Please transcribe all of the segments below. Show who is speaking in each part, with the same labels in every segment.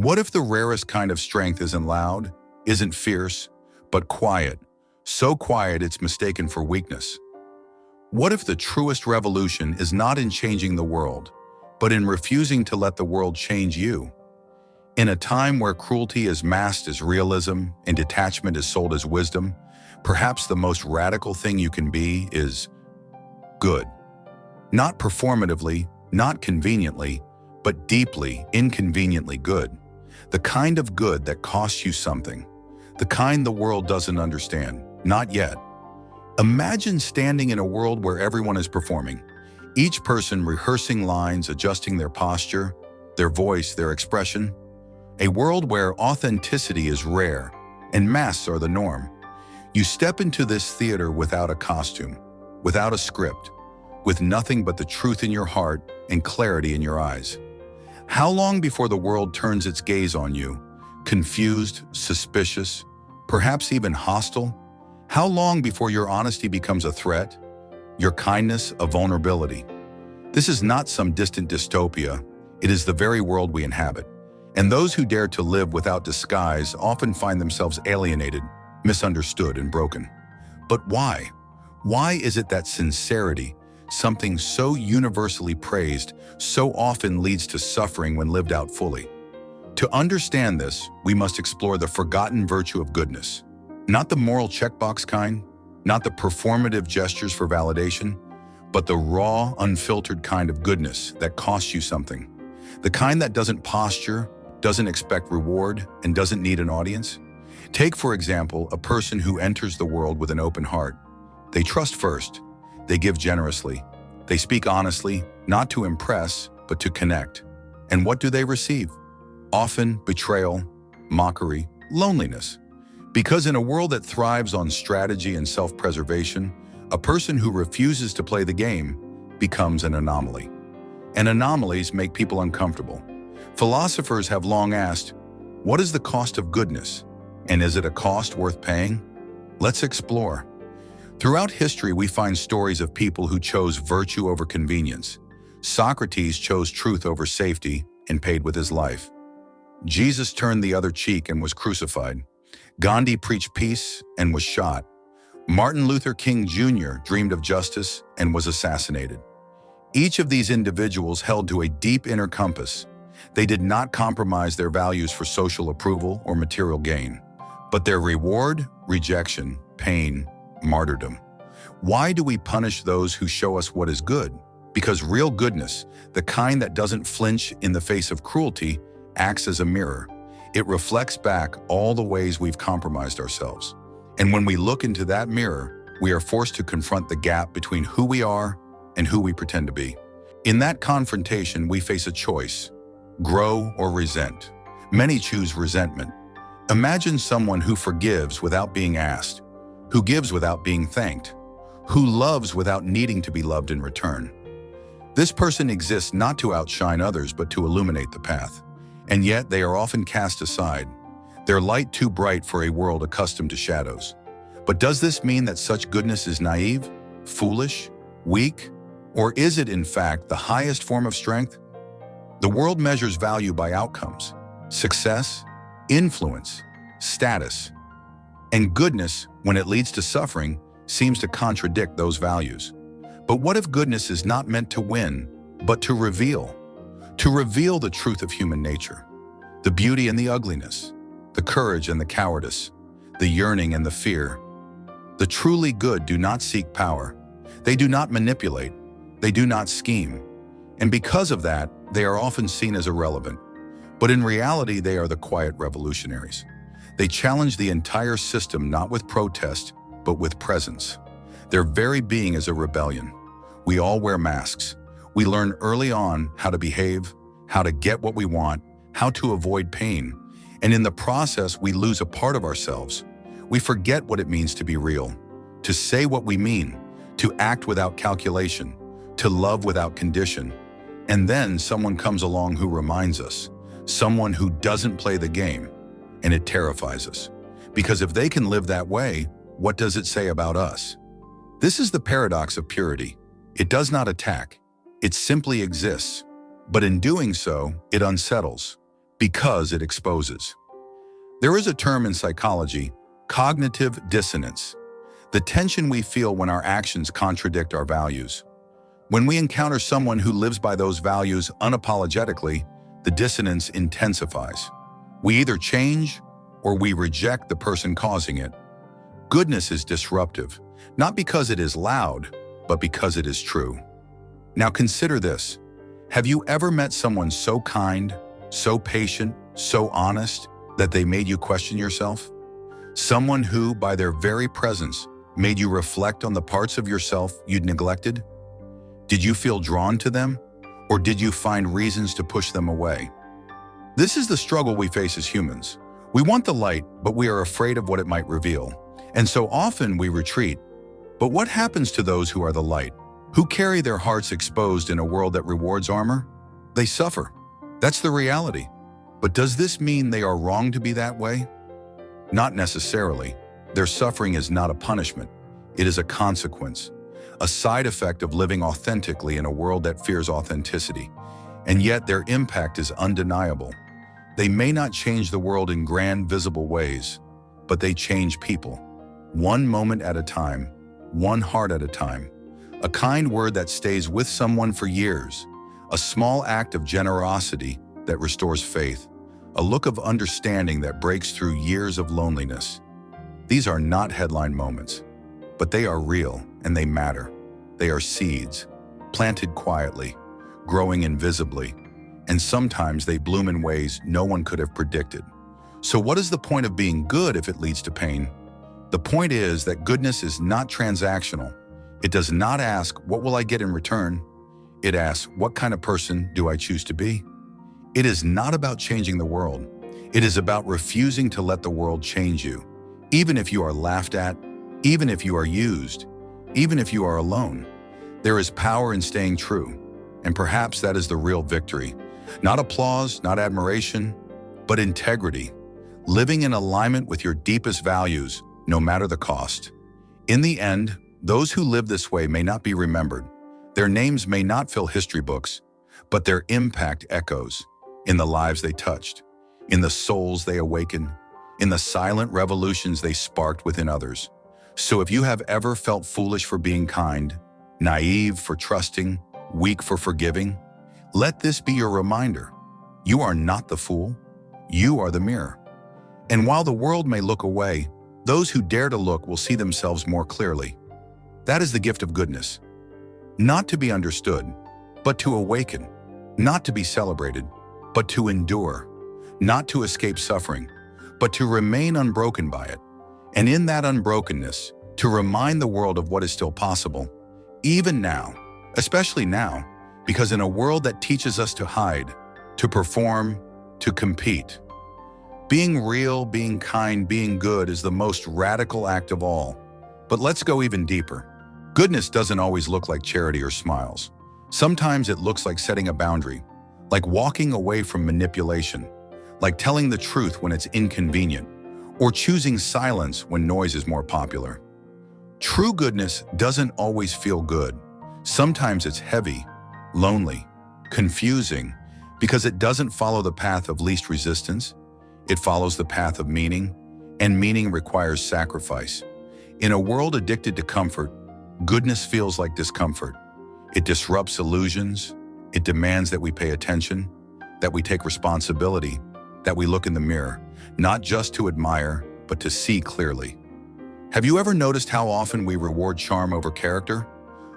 Speaker 1: What if the rarest kind of strength isn't loud, isn't fierce, but quiet, so quiet it's mistaken for weakness? What if the truest revolution is not in changing the world, but in refusing to let the world change you? In a time where cruelty is masked as realism and detachment is sold as wisdom, perhaps the most radical thing you can be is good. Not performatively, not conveniently, but deeply, inconveniently good. The kind of good that costs you something. The kind the world doesn't understand. Not yet. Imagine standing in a world where everyone is performing. Each person rehearsing lines, adjusting their posture, their voice, their expression. A world where authenticity is rare and masks are the norm. You step into this theater without a costume, without a script, with nothing but the truth in your heart and clarity in your eyes. How long before the world turns its gaze on you, confused, suspicious, perhaps even hostile? How long before your honesty becomes a threat, your kindness a vulnerability? This is not some distant dystopia, it is the very world we inhabit. And those who dare to live without disguise often find themselves alienated, misunderstood, and broken. But why? Why is it that sincerity, something so universally praised, so often leads to suffering when lived out fully? To understand this, we must explore the forgotten virtue of goodness. Not the moral checkbox kind, not the performative gestures for validation, but the raw, unfiltered kind of goodness that costs you something. The kind that doesn't posture, doesn't expect reward, and doesn't need an audience. Take, for example, a person who enters the world with an open heart. They trust first. They give generously. They speak honestly, not to impress, but to connect. And what do they receive? Often betrayal, mockery, loneliness. Because in a world that thrives on strategy and self-preservation, a person who refuses to play the game becomes an anomaly. And anomalies make people uncomfortable. Philosophers have long asked, what is the cost of goodness? And is it a cost worth paying? Let's explore. Throughout history, we find stories of people who chose virtue over convenience. Socrates chose truth over safety and paid with his life. Jesus turned the other cheek and was crucified. Gandhi preached peace and was shot. Martin Luther King Jr. dreamed of justice and was assassinated. Each of these individuals held to a deep inner compass. They did not compromise their values for social approval or material gain, but their reward, rejection, pain, martyrdom. Why do we punish those who show us what is good? Because real goodness, the kind that doesn't flinch in the face of cruelty, acts as a mirror. It reflects back all the ways we've compromised ourselves. And when we look into that mirror, we are forced to confront the gap between who we are and who we pretend to be. In that confrontation, we face a choice: grow or resent. Many choose resentment. Imagine someone who forgives without being asked, who gives without being thanked, who loves without needing to be loved in return. This person exists not to outshine others, but to illuminate the path. And yet they are often cast aside, their light too bright for a world accustomed to shadows. But does this mean that such goodness is naive, foolish, weak? Or is it, in fact, the highest form of strength? The world measures value by outcomes, success, influence, status. And goodness, when it leads to suffering, seems to contradict those values. But what if goodness is not meant to win, but to reveal? To reveal the truth of human nature, the beauty and the ugliness, the courage and the cowardice, the yearning and the fear. The truly good do not seek power. They do not manipulate. They do not scheme. And because of that, they are often seen as irrelevant. But in reality, they are the quiet revolutionaries. They challenge the entire system not with protest, but with presence. Their very being is a rebellion. We all wear masks. We learn early on how to behave, how to get what we want, how to avoid pain. And in the process, we lose a part of ourselves. We forget what it means to be real, to say what we mean, to act without calculation, to love without condition. And then someone comes along who reminds us, someone who doesn't play the game, and it terrifies us. Because if they can live that way, what does it say about us? This is the paradox of purity. It does not attack. It simply exists. But in doing so, it unsettles. Because it exposes. There is a term in psychology, cognitive dissonance, the tension we feel when our actions contradict our values. When we encounter someone who lives by those values unapologetically, the dissonance intensifies. We either change or we reject the person causing it. Goodness is disruptive, not because it is loud, but because it is true. Now consider this. Have you ever met someone so kind, so patient, so honest that they made you question yourself? Someone who, by their very presence, made you reflect on the parts of yourself you'd neglected? Did you feel drawn to them, or did you find reasons to push them away? This is the struggle we face as humans. We want the light, but we are afraid of what it might reveal. And so often we retreat. But what happens to those who are the light, who carry their hearts exposed in a world that rewards armor? They suffer. That's the reality. But does this mean they are wrong to be that way? Not necessarily. Their suffering is not a punishment. It is a consequence, a side effect of living authentically in a world that fears authenticity. And yet their impact is undeniable. They may not change the world in grand, visible ways, but they change people. One moment at a time, one heart at a time. A kind word that stays with someone for years. A small act of generosity that restores faith. A look of understanding that breaks through years of loneliness. These are not headline moments, but they are real and they matter. They are seeds, planted quietly, growing invisibly, and sometimes they bloom in ways no one could have predicted. So what is the point of being good if it leads to pain? The point is that goodness is not transactional. It does not ask, what will I get in return? It asks, what kind of person do I choose to be? It is not about changing the world. It is about refusing to let the world change you. Even if you are laughed at, even if you are used, even if you are alone, there is power in staying true. And perhaps that is the real victory. Not applause, not admiration, but integrity. Living in alignment with your deepest values, no matter the cost. In the end, those who live this way may not be remembered. Their names may not fill history books, but their impact echoes in the lives they touched, in the souls they awakened, in the silent revolutions they sparked within others. So if you have ever felt foolish for being kind, naive for trusting, weak for forgiving, let this be your reminder. You are not the fool. You are the mirror. And while the world may look away, those who dare to look will see themselves more clearly. That is the gift of goodness. Not to be understood, but to awaken. Not to be celebrated, but to endure. Not to escape suffering, but to remain unbroken by it. And in that unbrokenness, to remind the world of what is still possible, even now, especially now, because in a world that teaches us to hide, to perform, to compete, being real, being kind, being good is the most radical act of all. But let's go even deeper. Goodness doesn't always look like charity or smiles. Sometimes it looks like setting a boundary, like walking away from manipulation, like telling the truth when it's inconvenient, or choosing silence when noise is more popular. True goodness doesn't always feel good. Sometimes it's heavy, lonely, confusing, because it doesn't follow the path of least resistance. It follows the path of meaning, and meaning requires sacrifice. In a world addicted to comfort, goodness feels like discomfort. It disrupts illusions. It demands that we pay attention, that we take responsibility, that we look in the mirror, not just to admire, but to see clearly. Have you ever noticed how often we reward charm over character,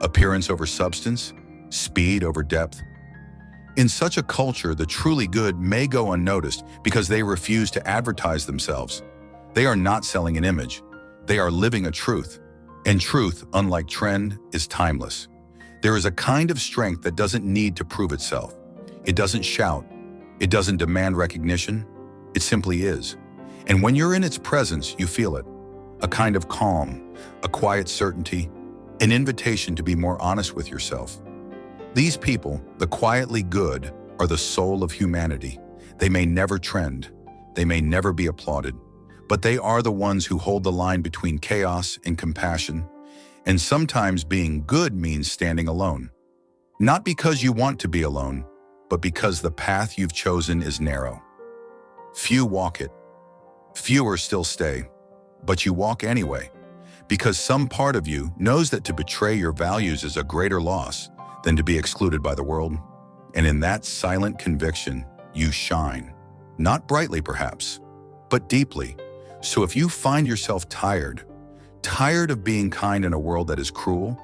Speaker 1: appearance over substance, speed over depth? In such a culture, the truly good may go unnoticed because they refuse to advertise themselves. They are not selling an image. They are living a truth. And truth, unlike trend, is timeless. There is a kind of strength that doesn't need to prove itself. It doesn't shout. It doesn't demand recognition. It simply is. And when you're in its presence, you feel it. A kind of calm, a quiet certainty, an invitation to be more honest with yourself. These people, the quietly good, are the soul of humanity. They may never trend. They may never be applauded. But they are the ones who hold the line between chaos and compassion. And sometimes being good means standing alone. Not because you want to be alone, but because the path you've chosen is narrow. Few walk it. Fewer still stay. But you walk anyway, because some part of you knows that to betray your values is a greater loss than to be excluded by the world. And in that silent conviction, you shine. Not brightly, perhaps, but deeply. So if you find yourself tired of being kind in a world that is cruel,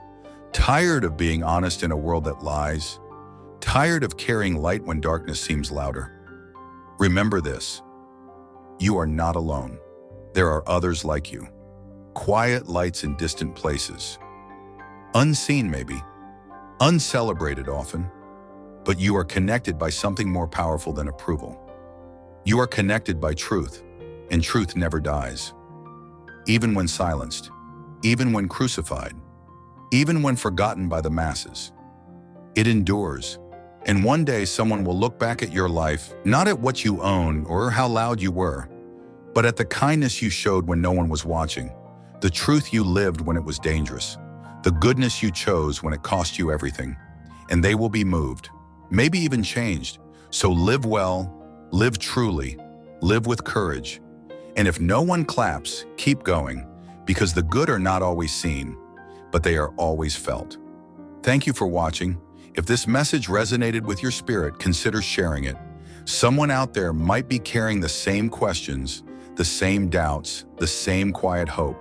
Speaker 1: tired of being honest in a world that lies, tired of carrying light when darkness seems louder, remember this: you are not alone. There are others like you. Quiet lights in distant places. Unseen maybe, uncelebrated often, but you are connected by something more powerful than approval. You are connected by truth, and truth never dies. Even when silenced, even when crucified, even when forgotten by the masses, it endures. And one day someone will look back at your life, not at what you own or how loud you were, but at the kindness you showed when no one was watching, the truth you lived when it was dangerous, the goodness you chose when it cost you everything. And they will be moved, maybe even changed. So live well, live truly, live with courage. And if no one claps, keep going, because the good are not always seen, but they are always felt. Thank you for watching. If this message resonated with your spirit, consider sharing it. Someone out there might be carrying the same questions, the same doubts, the same quiet hope,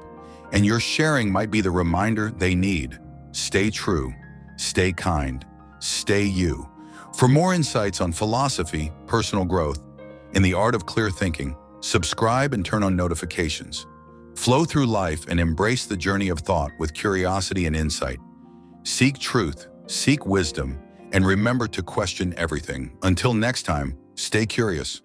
Speaker 1: and your sharing might be the reminder they need. Stay true, stay kind, stay you. For more insights on philosophy, personal growth, and the art of clear thinking, subscribe and turn on notifications. Flow through life and embrace the journey of thought with curiosity and insight. Seek truth, seek wisdom, and remember to question everything. Until next time, stay curious.